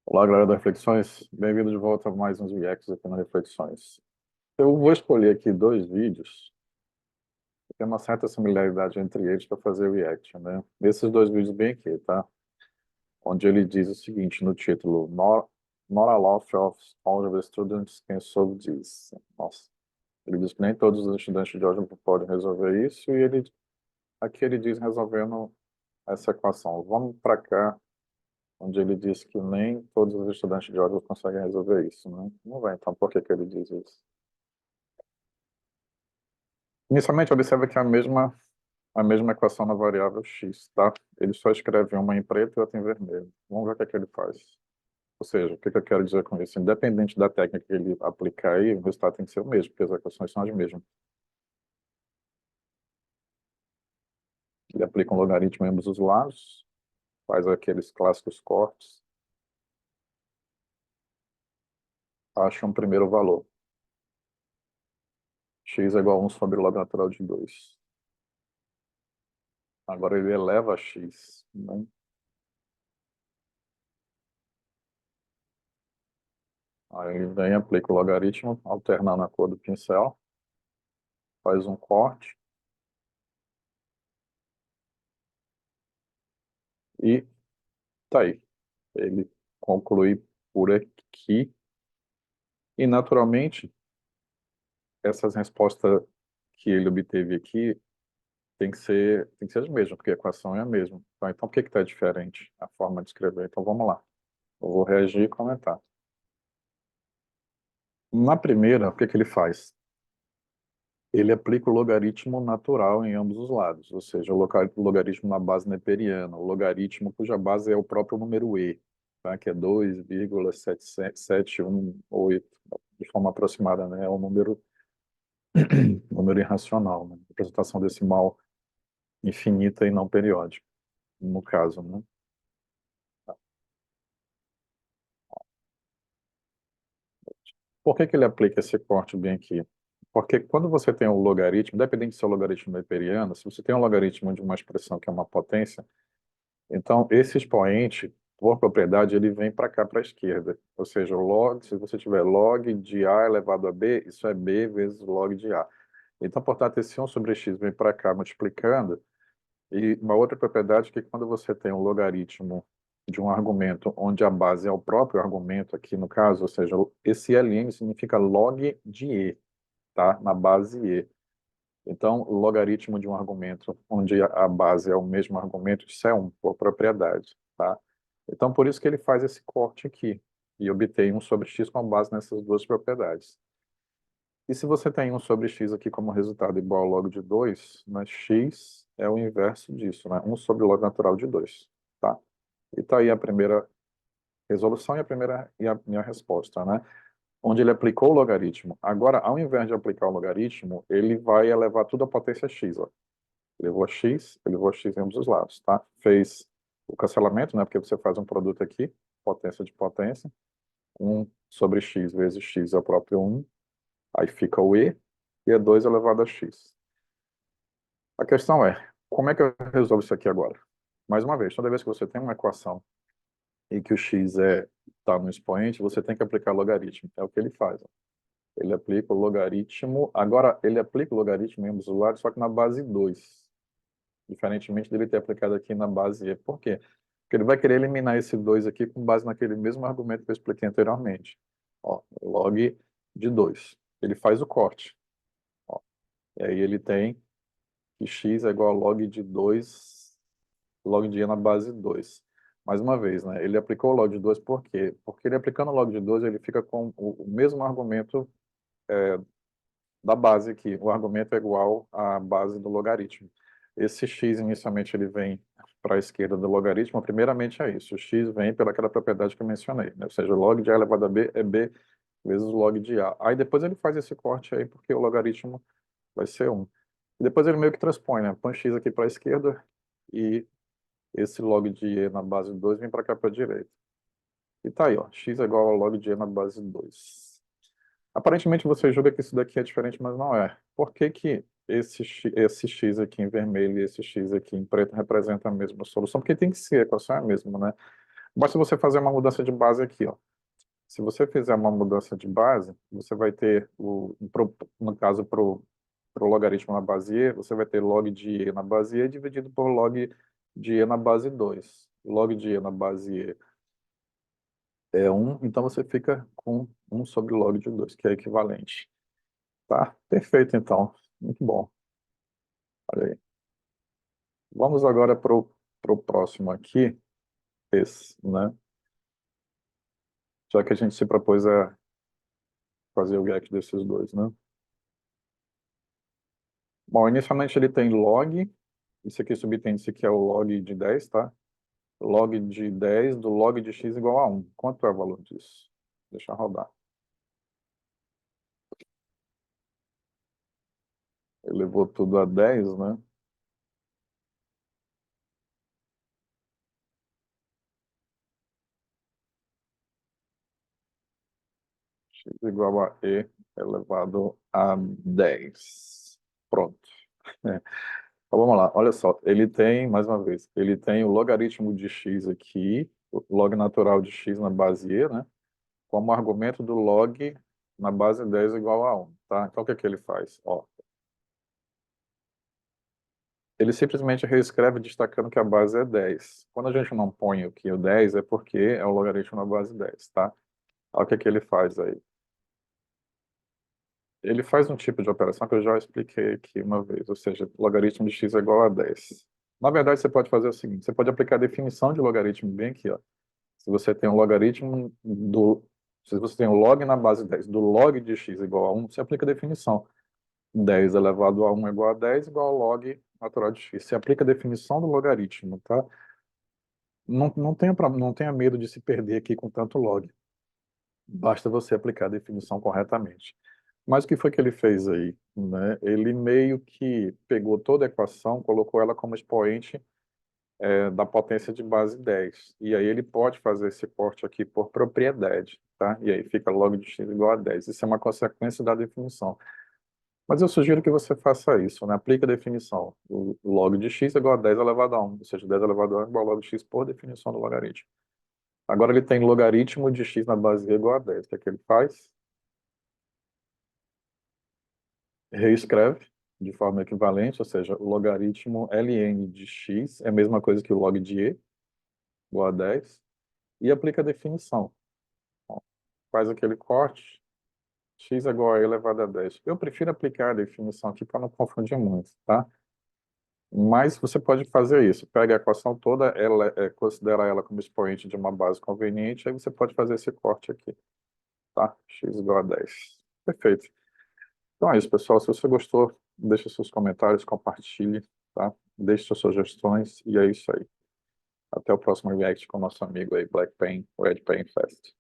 Olá, galera da Reflexões. Bem-vindo de volta a mais uns reacts aqui na Reflexões. Eu vou escolher aqui dois vídeos que tem uma certa similaridade entre eles para fazer o react, né? Esses dois vídeos bem aqui, tá? Onde ele diz o seguinte no título: Not a lot of all the students can solve this. Nossa, ele diz que nem todos os estudantes de álgebra podem resolver isso e aqui ele diz resolvendo essa equação. Vamos para cá, onde ele diz que nem todos os estudantes de álgebra conseguem resolver isso, né? Não vai, então, por que que ele diz isso? Inicialmente, observa que é a mesma equação na variável x, tá? Ele só escreve uma em preto e outra em vermelho. Vamos ver o que é que ele faz. Ou seja, o que é que eu quero dizer com isso? Independente da técnica que ele aplicar aí, o resultado tem que ser o mesmo, porque as equações são as mesmas. Ele aplica um logaritmo em ambos os lados, faz aqueles clássicos cortes, acha um primeiro valor. X é igual a 1 sobre o log natural de 2. Agora ele eleva a x, né? Aí ele vem, aplica o logaritmo, alternando a cor do pincel, faz um corte e tá aí. Ele conclui por aqui e, naturalmente, essas respostas que ele obteve aqui tem que ser as mesmas, porque a equação é a mesma. Tá? Então, por que está diferente a forma de escrever? Então, vamos lá. Eu vou reagir e comentar. Na primeira, o que que ele faz? Ele aplica o logaritmo natural em ambos os lados, ou seja, o logaritmo na base neperiana, o logaritmo cuja base é o próprio número e, tá? Que é 2,7718, de forma aproximada, né? É um número irracional, né? Representação decimal infinita e não periódica, no caso, né? Por que que ele aplica esse corte bem aqui? Porque quando você tem um logaritmo, independente se é o logaritmo neperiano, se você tem um logaritmo de uma expressão que é uma potência, então esse expoente, por propriedade, ele vem para cá, para a esquerda. Ou seja, o log, se você tiver log de A elevado a B, isso é B vezes log de A. Então, portanto, esse 1 sobre x vem para cá multiplicando. E uma outra propriedade é que quando você tem um logaritmo de um argumento onde a base é o próprio argumento aqui no caso, ou seja, esse ln significa log de e, tá? Na base e. Então, o logaritmo de um argumento onde a base é o mesmo argumento, isso é 1 por propriedade, tá? Então, por isso que ele faz esse corte aqui e obtém 1 sobre x com base nessas duas propriedades. E se você tem 1 sobre x aqui como resultado igual ao log de 2, mas x é o inverso disso, né? 1 sobre o log natural de 2, tá? E tá aí a primeira resolução e a minha resposta, né? Onde ele aplicou o logaritmo. Agora, ao invés de aplicar o logaritmo, ele vai elevar tudo à potência x, ó. Elevou a x em ambos os lados, tá? Fez o cancelamento, né? Porque você faz um produto aqui, potência de potência, 1 sobre x vezes x é o próprio 1, aí fica o e é 2 elevado a x. A questão é, como é que eu resolvo isso aqui agora? Mais uma vez, toda vez que você tem uma equação e que o x está no expoente, você tem que aplicar logaritmo. É o que ele faz. Ó. Ele aplica o logaritmo, agora ele aplica o logaritmo em ambos os lados, só que na base 2. Diferentemente dele ter aplicado aqui na base e. Por quê? Porque ele vai querer eliminar esse 2 aqui com base naquele mesmo argumento que eu expliquei anteriormente. Ó, log de 2. Ele faz o corte. Ó, e aí ele tem que x é igual a log de 2, log de e na base 2. Mais uma vez, né? Ele aplicou o log de 2 por quê? Porque ele aplicando o log de 2, ele fica com o mesmo argumento da base aqui. O argumento é igual à base do logaritmo. Esse x, inicialmente, ele vem para a esquerda do logaritmo. Primeiramente é isso. O x vem pelaquela propriedade que eu mencionei, né? Ou seja, log de a elevado a b é b vezes o log de a. Aí depois ele faz esse corte aí, porque o logaritmo vai ser 1. E depois ele meio que transpõe, né? Põe x aqui para a esquerda e esse log de e na base 2 vem para cá para a direita. E tá aí, ó. X é igual ao log de e na base 2. Aparentemente você julga que isso daqui é diferente, mas não é. Por que que esse x aqui em vermelho e esse x aqui em preto representam a mesma solução? Porque tem que ser, a equação é a mesma, né? Basta você fazer uma mudança de base aqui, ó. Se você fizer uma mudança de base, você vai ter, no caso, para o logaritmo na base e, você vai ter log de e na base e dividido por log de e na base 2. Log de e na base e é 1, então você fica com 1 sobre log de 2, que é equivalente. Tá? Perfeito, então. Muito bom. Olha aí. Vamos agora para o próximo aqui, esse, né? Já que a gente se propôs a fazer o get desses dois, né? Bom, inicialmente ele tem log, isso aqui subtende-se que é o log de 10, tá? Log de 10 do log de x igual a 1. Quanto é o valor disso? Deixa eu rodar. Ele levou tudo a 10, né? X igual a e elevado a 10. Pronto. É. Então vamos lá, olha só. Ele tem, mais uma vez, ele tem o logaritmo de x aqui, o log natural de x na base e, né? Como argumento do log na base 10 igual a 1, tá? Então o que é que ele faz? Ó, ele simplesmente reescreve destacando que a base é 10. Quando a gente não põe aqui o 10 é porque é o logaritmo na base 10, tá? Olha o que é que ele faz aí. Ele faz um tipo de operação que eu já expliquei aqui uma vez, ou seja, logaritmo de x é igual a 10. Na verdade, você pode fazer o seguinte, você pode aplicar a definição de logaritmo bem aqui, ó. Se você tem um logaritmo do... Se você tem um log na base 10 do log de x igual a 1, você aplica a definição. 10 elevado a 1 é igual a 10 igual ao log natural de x. Você aplica a definição do logaritmo, tá? Não tenha medo de se perder aqui com tanto log. Basta você aplicar a definição corretamente. Mas o que foi que ele fez aí, né? Ele meio que pegou toda a equação, colocou ela como expoente da potência de base 10. E aí ele pode fazer esse corte aqui por propriedade, tá? E aí fica log de x igual a 10. Isso é uma consequência da definição. Mas eu sugiro que você faça isso, né? Aplique a definição. O log de x é igual a 10 elevado a 1, ou seja, 10 elevado a 1 é igual a log de x por definição do logaritmo. Agora ele tem logaritmo de x na base e igual a 10. O que é que ele faz? Reescreve de forma equivalente, ou seja, o logaritmo ln de x é a mesma coisa que o log de e, igual a 10, e aplica a definição. Bom, faz aquele corte, x é igual a e elevado a 10. Eu prefiro aplicar a definição aqui para não confundir muito, tá? Mas você pode fazer isso. Pega a equação toda, considera ela como expoente de uma base conveniente, aí você pode fazer esse corte aqui, tá? X igual a 10. Perfeito. Então é isso, pessoal. Se você gostou, deixe seus comentários, compartilhe, tá? Deixe suas sugestões e é isso aí. Até o próximo react com o nosso amigo aí, Black Pen, o Ed Pen Fest.